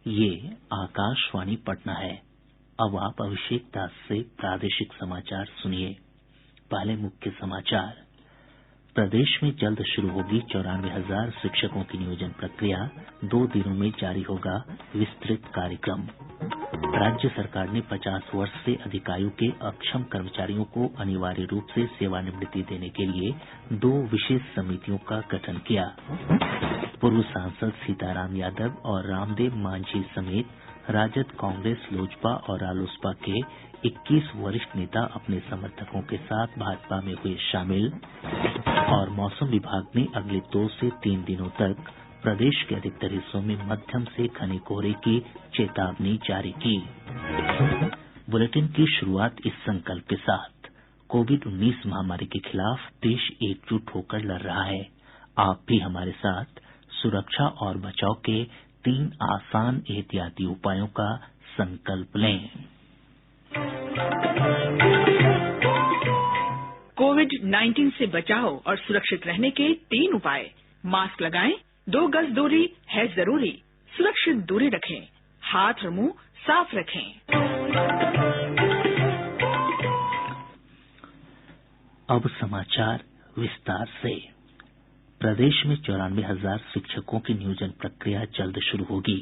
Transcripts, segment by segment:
ये आकाशवाणी पटना है। अब आप अभिषेक दास से प्रादेशिक समाचार सुनिए। पहले मुख्य समाचार। प्रदेश में जल्द शुरू होगी 94,000 शिक्षकों की नियोजन प्रक्रिया, 2 दिनों में जारी होगा विस्तृत कार्यक्रम। राज्य सरकार ने 50 वर्ष से अधिक आयु के अक्षम कर्मचारियों को अनिवार्य रूप से सेवानिवृत्ति देने के लिए 2 विशेष समितियों का गठन किया। पूर्व सांसद सीताराम यादव और रामदेव मांझी समेत राजद, कांग्रेस, लोजपा और रालोसपा के 21 वरिष्ठ नेता अपने समर्थकों के साथ भाजपा में हुए शामिल। और मौसम विभाग ने अगले 2 से 3 दिनों तक प्रदेश के अधिकतर हिस्सों में मध्यम से घने कोहरे की चेतावनी जारी की। बुलेटिन की शुरुआत इस संकल्प के साथ। कोविड-19 महामारी के खिलाफ देश एकजुट होकर लड़ रहा है। आप भी हमारे साथ सुरक्षा और बचाव के 3 आसान एहतियाती उपायों का संकल्प लें। कोविड-19 से बचाव और सुरक्षित रहने के 3 उपाय। मास्क लगाएं, 2 गज दूरी है जरूरी, सुरक्षित दूरी रखें, हाथ और मुंह साफ रखें। अब समाचार विस्तार से। प्रदेश में 94,000 शिक्षकों की नियोजन प्रक्रिया जल्द शुरू होगी।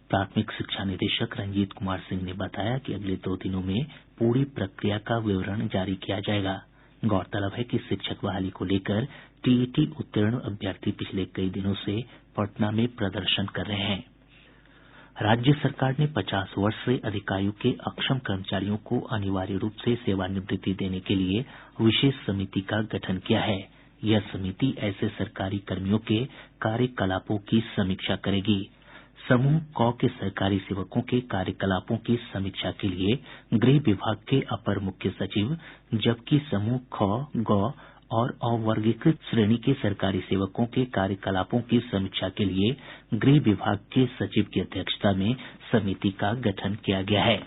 प्राथमिक शिक्षा निदेशक रंजीत कुमार सिंह ने बताया कि अगले 2 दिनों में पूरी प्रक्रिया का विवरण जारी किया जाएगा। गौरतलब है कि शिक्षक बहाली को लेकर टीईटी उत्तीर्ण अभ्यर्थी पिछले कई दिनों से पटना में प्रदर्शन कर रहे हैं। राज्य सरकार ने 50 वर्ष से अधिक आयु के अक्षम कर्मचारियों को अनिवार्य रूप से सेवानिवृत्ति देने के लिए विशेष समिति का गठन किया है। यह समिति ऐसे सरकारी कर्मियों के कार्यकलापों की समीक्षा करेगी। समूह क के सरकारी सेवकों के कार्यकलापों की समीक्षा के लिए गृह विभाग के अपर मुख्य सचिव, जबकि समूह ख, ग और अवर्गीकृत श्रेणी के सरकारी सेवकों के कार्यकलापों की समीक्षा के लिए गृह विभाग के सचिव की अध्यक्षता में समिति का गठन किया गया है।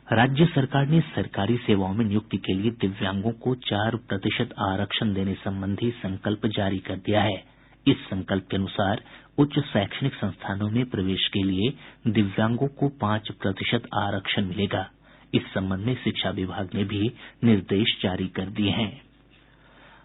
राज्य सरकार ने सरकारी सेवाओं में नियुक्ति के लिए दिव्यांगों को 4% आरक्षण देने संबंधी संकल्प जारी कर दिया है। इस संकल्प के अनुसार उच्च शैक्षणिक संस्थानों में प्रवेश के लिए दिव्यांगों को 5% आरक्षण मिलेगा। इस संबंध में शिक्षा विभाग ने भी निर्देश जारी कर दिए हैं।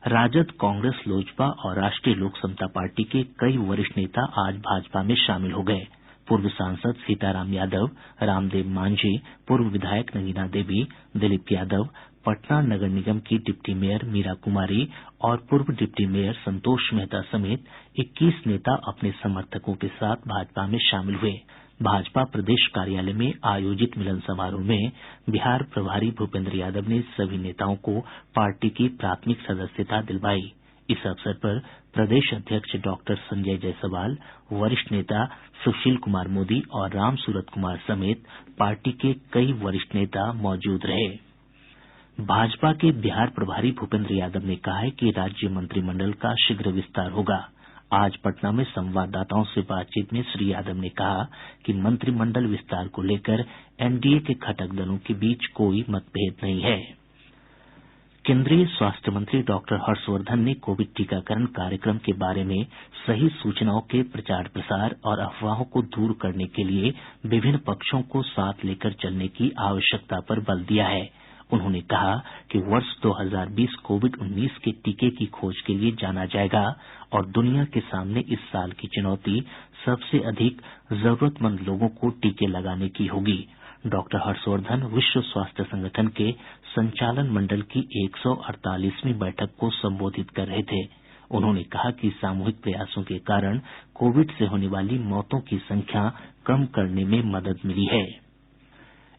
राजद, कांग्रेस, लोजपा और राष्ट्रीय लोक समता पार्टी के कई वरिष्ठ नेता आज भाजपा में शामिल हो गए। पूर्व सांसद सीताराम यादव, रामदेव मांझी, पूर्व विधायक नगीना देवी, दिलीप यादव, पटना नगर निगम की डिप्टी मेयर मीरा कुमारी और पूर्व डिप्टी मेयर संतोष मेहता समेत 21 नेता अपने समर्थकों के साथ भाजपा में शामिल हुए। भाजपा प्रदेश कार्यालय में आयोजित मिलन समारोह में बिहार प्रभारी भूपेन्द्र यादव ने सभी नेताओं को पार्टी की प्राथमिक सदस्यता दिलवाई। इस अवसर पर प्रदेश अध्यक्ष डॉक्टर संजय जायसवाल, वरिष्ठ नेता सुशील कुमार मोदी और राम सूरत कुमार समेत पार्टी के कई वरिष्ठ नेता मौजूद रहे। भाजपा के बिहार प्रभारी भूपेन्द्र यादव ने कहा है कि राज्य मंत्रिमंडल का शीघ्र विस्तार होगा। आज पटना में संवाददाताओं से बातचीत में श्री यादव ने कहा कि मंत्रिमंडल विस्तार को लेकर एनडीए के घटक दलों के बीच कोई मतभेद नहीं है। केंद्रीय स्वास्थ्य मंत्री डॉक्टर हर्षवर्धन ने कोविड टीकाकरण कार्यक्रम के बारे में सही सूचनाओं के प्रचार प्रसार और अफवाहों को दूर करने के लिए विभिन्न पक्षों को साथ लेकर चलने की आवश्यकता पर बल दिया है। उन्होंने कहा कि वर्ष 2020 कोविड-19 के टीके की खोज के लिए जाना जाएगा और दुनिया के सामने इस साल की चुनौती सबसे अधिक जरूरतमंद लोगों को टीके लगाने की होगी। डॉक्टर हर्षवर्धन विश्व स्वास्थ्य संगठन के संचालन मंडल की 148वीं बैठक को संबोधित कर रहे थे। उन्होंने कहा कि सामूहिक प्रयासों के कारण कोविड से होने वाली मौतों की संख्या कम करने में मदद मिली है।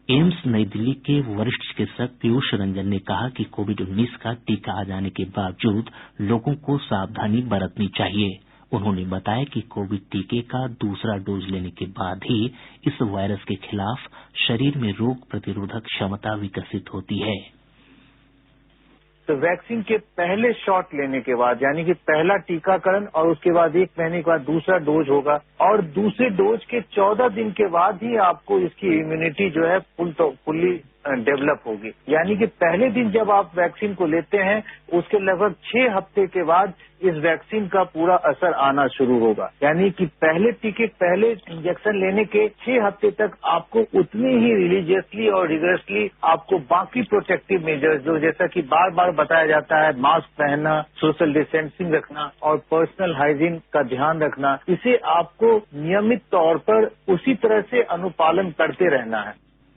एम्स नई दिल्ली के वरिष्ठ चिकित्सक पीयूष रंजन ने कहा कि कोविड-19 का टीका आ जाने के बावजूद लोगों को सावधानी बरतनी चाहिए। उन्होंने बताया कि कोविड टीके का दूसरा डोज लेने के बाद ही इस वायरस के खिलाफ शरीर में रोग प्रतिरोधक क्षमता विकसित होती है। तो वैक्सीन के पहले शॉट लेने के बाद यानी कि पहला टीकाकरण और उसके बाद 1 महीने के बाद दूसरा डोज होगा और दूसरे डोज के 14 दिन के बाद ही आपको इसकी इम्यूनिटी जो है फुल्ली डेवलप होगी। यानी कि पहले दिन जब आप वैक्सीन को लेते हैं उसके लगभग 6 हफ्ते के बाद इस वैक्सीन का पूरा असर आना शुरू होगा। यानी कि पहले इंजेक्शन लेने के 6 हफ्ते तक आपको उतनी ही रिलीजियसली और रिगरसली आपको बाकी प्रोटेक्टिव मेजर्स जो जैसा कि बार बार बताया जाता है, मास्क पहनना, सोशल डिस्टेंसिंग रखना और पर्सनल हाइजीन का ध्यान रखना, इसे आपको नियमित तौर पर उसी तरह से अनुपालन करते रहना है।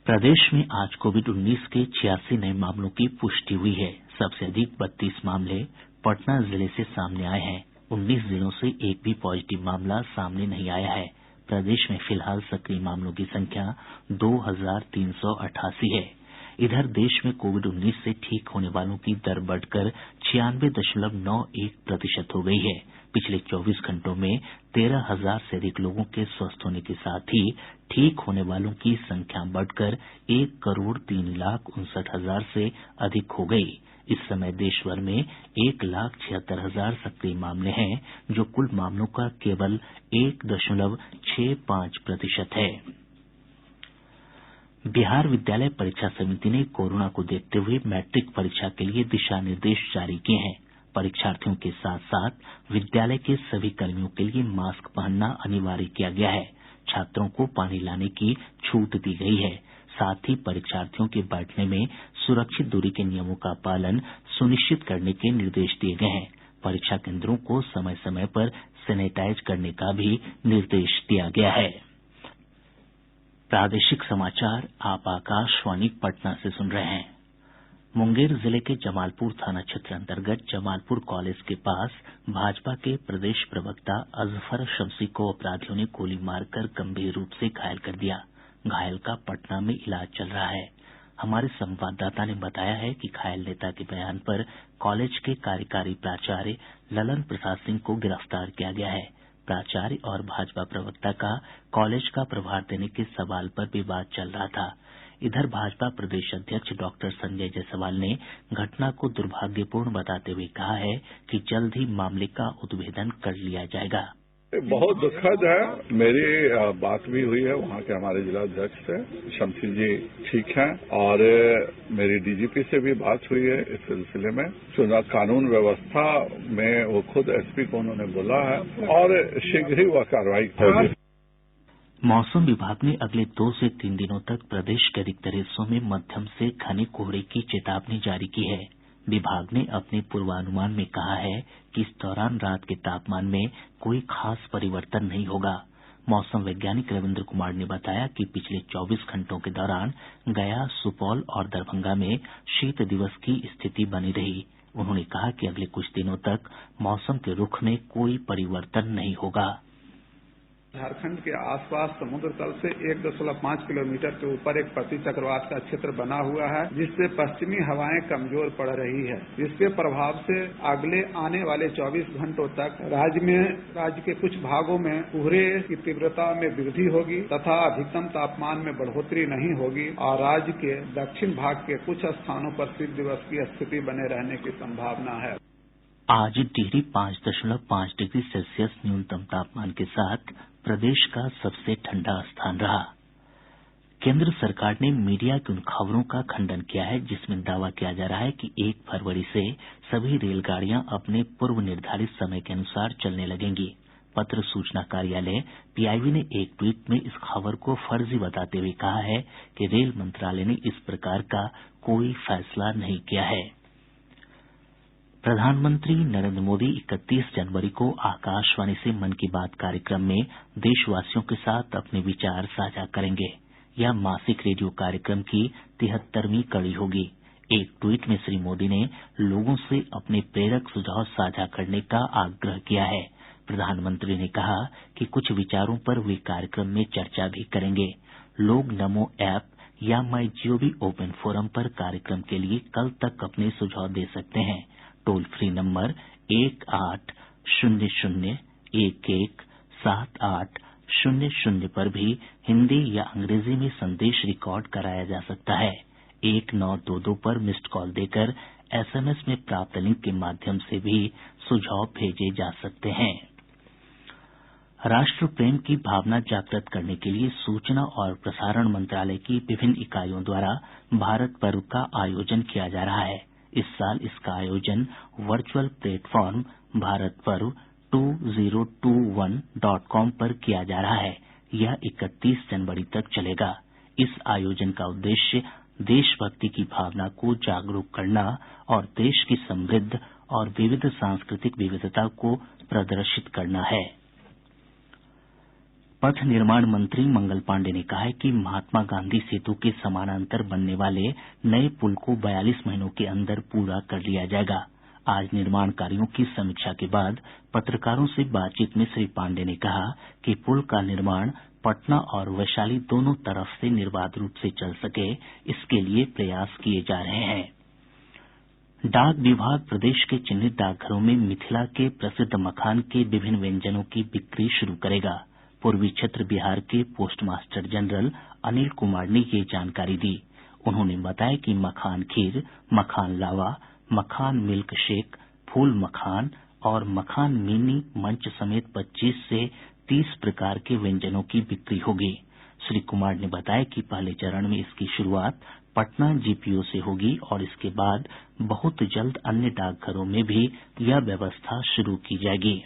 प्रदेश में आज कोविड-19 के 86 नए मामलों की पुष्टि हुई है। सबसे अधिक 32 मामले पटना जिले से सामने आए हैं। 19 जिलों से एक भी पॉजिटिव मामला सामने नहीं आया है। प्रदेश में फिलहाल सक्रिय मामलों की संख्या 2388 है। इधर देश में कोविड-19 से ठीक होने वालों की दर बढ़कर 96.91% हो गई है। पिछले 24 घंटों में 13,000 से अधिक लोगों के स्वस्थ होने के साथ ही ठीक होने वालों की संख्या बढ़कर 1,03,59,000 से अधिक हो गई। इस समय देश भर में 1,76,000 सक्रिय मामले हैं, जो कुल मामलों का केवल 1.65% है। बिहार विद्यालय परीक्षा समिति ने कोरोना को देखते हुए मैट्रिक परीक्षा के लिए दिशा निर्देश जारी किए हैं। परीक्षार्थियों के साथ साथ विद्यालय के सभी कर्मियों के लिए मास्क पहनना अनिवार्य किया गया है। छात्रों को पानी लाने की छूट दी गई है। साथ ही परीक्षार्थियों के बैठने में सुरक्षित दूरी के नियमों का पालन सुनिश्चित करने के निर्देश दिए गए हैं। परीक्षा केन्द्रों को समय समय पर सैनिटाइज करने का भी निर्देश दिया गया है। प्रादेशिक समाचार आप आकाशवाणी पटना से सुन रहे हैं। मुंगेर जिले के जमालपुर थाना क्षेत्र अंतर्गत जमालपुर कॉलेज के पास भाजपा के प्रदेश प्रवक्ता अजफर शम्सी को अपराधियों ने गोली मारकर गंभीर रूप से घायल कर दिया। घायल का पटना में इलाज चल रहा है। हमारे संवाददाता ने बताया है कि घायल नेता के बयान पर कॉलेज के कार्यकारी प्राचार्य ललन प्रसाद सिंह को गिरफ्तार किया गया है। प्राचार्य और भाजपा प्रवक्ता का कॉलेज का प्रभार देने के सवाल पर विवाद चल रहा था। इधर भाजपा प्रदेश अध्यक्ष डॉक्टर संजय जायसवाल ने घटना को दुर्भाग्यपूर्ण बताते हुए कहा है कि जल्द ही मामले का उद्भेदन कर लिया जाएगा। बहुत दुखद है। मेरी बात भी हुई है वहाँ के हमारे जिलाध्यक्ष से, शमसी जी ठीक हैं, और मेरी डीजीपी से भी बात हुई है इस सिलसिले में। चुनाव कानून व्यवस्था में वो खुद एसपी को उन्होंने बोला है और शीघ्र ही वह कार्रवाई होगी। मौसम विभाग ने अगले 2 से 3 दिनों तक प्रदेश के अधिकतर हिस्सों में मध्यम से घने कोहरे की चेतावनी जारी की है। विभाग ने अपने पूर्वानुमान में कहा है कि इस दौरान रात के तापमान में कोई खास परिवर्तन नहीं होगा। मौसम वैज्ञानिक रविन्द्र कुमार ने बताया कि पिछले 24 घंटों के दौरान गया, सुपौल और दरभंगा में शीत दिवस की स्थिति बनी रही। उन्होंने कहा कि अगले कुछ दिनों तक मौसम के रुख में कोई परिवर्तन नहीं होगा। झारखंड के आसपास समुद्र तल से 1.5 किलोमीटर के ऊपर एक प्रतिचक्रवात का क्षेत्र बना हुआ है, जिससे पश्चिमी हवाएं कमजोर पड़ रही है। जिसके प्रभाव से अगले आने वाले 24 घंटों तक राज्य के कुछ भागों में कोहरे की तीव्रता में वृद्धि होगी तथा अधिकतम तापमान में बढ़ोतरी नहीं होगी और राज्य के दक्षिण भाग के कुछ स्थानों पर शीत दिवस की स्थिति बने रहने की संभावना है। आज डिहरी 5.5 डिग्री सेल्सियस न्यूनतम तापमान के साथ प्रदेश का सबसे ठंडा स्थान रहा। केंद्र सरकार ने मीडिया की उन खबरों का खंडन किया है जिसमें दावा किया जा रहा है कि 1 फरवरी से सभी रेलगाड़ियां अपने पूर्व निर्धारित समय के अनुसार चलने लगेंगी। पत्र सूचना कार्यालय पीआईबी ने एक ट्वीट में इस खबर को फर्जी बताते हुए कहा है कि रेल मंत्रालय ने इस प्रकार का कोई फैसला नहीं किया है। प्रधानमंत्री नरेंद्र मोदी 31 जनवरी को आकाशवाणी से मन की बात कार्यक्रम में देशवासियों के साथ अपने विचार साझा करेंगे। यह मासिक रेडियो कार्यक्रम की 73वीं कड़ी होगी। एक ट्वीट में श्री मोदी ने लोगों से अपने प्रेरक सुझाव साझा करने का आग्रह किया है। प्रधानमंत्री ने कहा कि कुछ विचारों पर वे कार्यक्रम में चर्चा भी करेंगे। लोग नमो ऐप या माई जीओवी ओपन फोरम पर कार्यक्रम के लिए कल तक अपने सुझाव दे सकते हैं। टोल फ्री नंबर 1800-11-7800 पर भी हिन्दी या अंग्रेजी में संदेश रिकॉर्ड कराया जा सकता है। 1922 पर मिस्ड कॉल देकर एसएमएस में प्राप्त लिंक के माध्यम से भी सुझाव भेजे जा सकते हैं। राष्ट्र प्रेम की भावना जागृत करने के लिए सूचना और प्रसारण मंत्रालय की विभिन्न इकाइयों द्वारा भारत पर्व का आयोजन किया जा रहा है। इस साल इसका आयोजन वर्चुअल प्लेटफॉर्म भारत पर्व 2021.com पर किया जा रहा है। यह 31 जनवरी तक चलेगा। इस आयोजन का उद्देश्य देशभक्ति की भावना को जागरूक करना और देश की समृद्ध और विविध सांस्कृतिक विविधता को प्रदर्शित करना है। पथ निर्माण मंत्री मंगल पांडेय ने कहा है कि महात्मा गांधी सेतु के समानांतर बनने वाले नये पुल को 42 महीनों के अंदर पूरा कर लिया जाएगा। आज निर्माण कार्यों की समीक्षा के बाद पत्रकारों से बातचीत में श्री पांडेय ने कहा कि पुल का निर्माण पटना और वैशाली दोनों तरफ से निर्बाध रूप से चल सके, इसके लिए प्रयास किए जा रहे हैं। डाक विभाग प्रदेश के चिन्हित डाकघरों में मिथिला के प्रसिद्ध मखान के विभिन्न व्यंजनों की बिक्री शुरू करेगा। पूर्वी क्षेत्र बिहार के post master general Anil Kumar ने ये जानकारी दी। उन्होंने बताया कि मखान खीर, मखान लावा, मखान मिल्क शेक, फूल मखान और मखान मिनी मंच समेत 25 से 30 प्रकार के व्यंजनों की बिक्री होगी। श्री कुमार ने बताया कि पहले चरण में इसकी शुरूआत पटना जीपीओ से होगी और इसके बाद बहुत जल्द अन्य डाकघरों में भी यह व्यवस्था शुरू की जाएगी।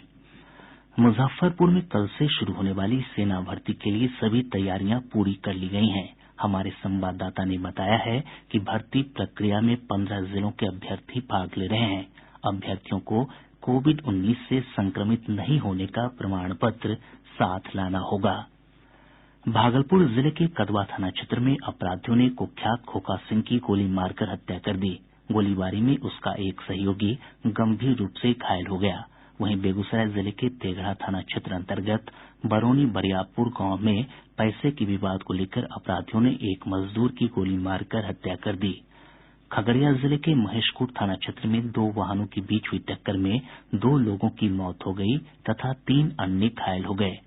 मुजफ्फरपुर में कल से शुरू होने वाली सेना भर्ती के लिए सभी तैयारियां पूरी कर ली गई हैं। हमारे संवाददाता ने बताया है कि भर्ती प्रक्रिया में 15 जिलों के अभ्यर्थी भाग ले रहे हैं। अभ्यर्थियों को कोविड-19 से संक्रमित नहीं होने का प्रमाण पत्र साथ लाना होगा। भागलपुर जिले के कदवा थाना क्षेत्र में अपराधियों ने कुख्यात खोखा सिंह की गोली मारकर हत्या कर दी। गोलीबारी में उसका एक सहयोगी गंभीर रूप से घायल हो गया। वहीं बेगूसराय जिले के तेघड़ा थाना क्षेत्र अंतर्गत बरौनी बरियापुर गांव में पैसे के विवाद को लेकर अपराधियों ने एक मजदूर की गोली मारकर हत्या कर दी। खगड़िया जिले के महेशखूंट थाना क्षेत्र में 2 वाहनों के बीच हुई टक्कर में 2 लोगों की मौत हो गई तथा 3 अन्य घायल हो गए।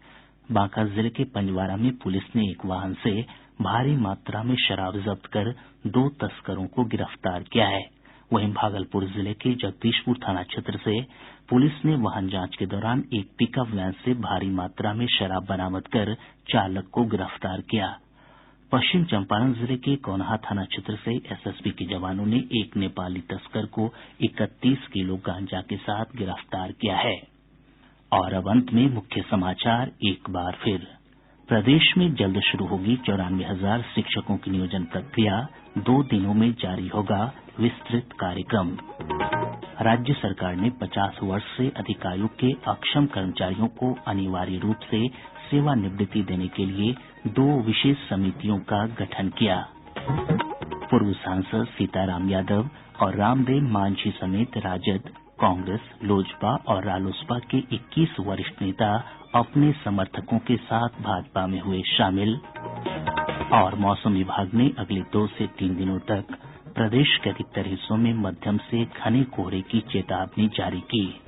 बांका जिले के पंजवारा में पुलिस ने एक वाहन से भारी मात्रा में शराब जब्त कर 2 तस्करों को गिरफ्तार किया है। वहीं भागलपुर जिले के जगदीशपुर थाना क्षेत्र से पुलिस ने वाहन जांच के दौरान एक पिकअप वैन से भारी मात्रा में शराब बरामद कर चालक को गिरफ्तार किया। पश्चिम चंपारण जिले के गौनाहा थाना क्षेत्र से एसएसबी के जवानों ने एक नेपाली तस्कर को 31 किलो गांजा के साथ गिरफ्तार किया है। और अब अंत में मुख्य समाचार एक बार फिर। प्रदेश में जल्द शुरू होगी 94,000 शिक्षकों की नियोजन प्रक्रिया, 2 दिनों में जारी होगा विस्तृत कार्यक्रम। राज्य सरकार ने 50 वर्ष से अधिक आयु के अक्षम कर्मचारियों को अनिवार्य रूप से सेवानिवृत्ति देने के लिए 2 विशेष समितियों का गठन किया। पूर्व सांसद सीताराम यादव और रामदेव मांझी समेत राजद, कांग्रेस, लोजपा और रालोसपा के 21 वरिष्ठ नेता अपने समर्थकों के साथ भाजपा में हुए शामिल। और मौसम विभाग ने अगले 2 से 3 दिनों तक प्रदेश के अधिकतर हिस्सों में मध्यम से घने कोहरे की चेतावनी जारी की।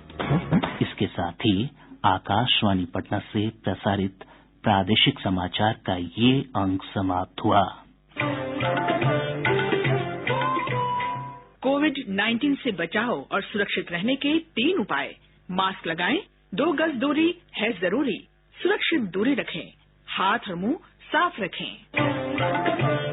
इसके साथ ही आकाशवाणी पटना से प्रसारित प्रादेशिक समाचार का ये अंक समाप्त हुआ। कोविड-19 से बचाव और सुरक्षित रहने के 3 उपाय। मास्क लगाएं, 2 गज दूरी है जरूरी, सुरक्षित दूरी रखें, हाथ और मुंह साफ रखें।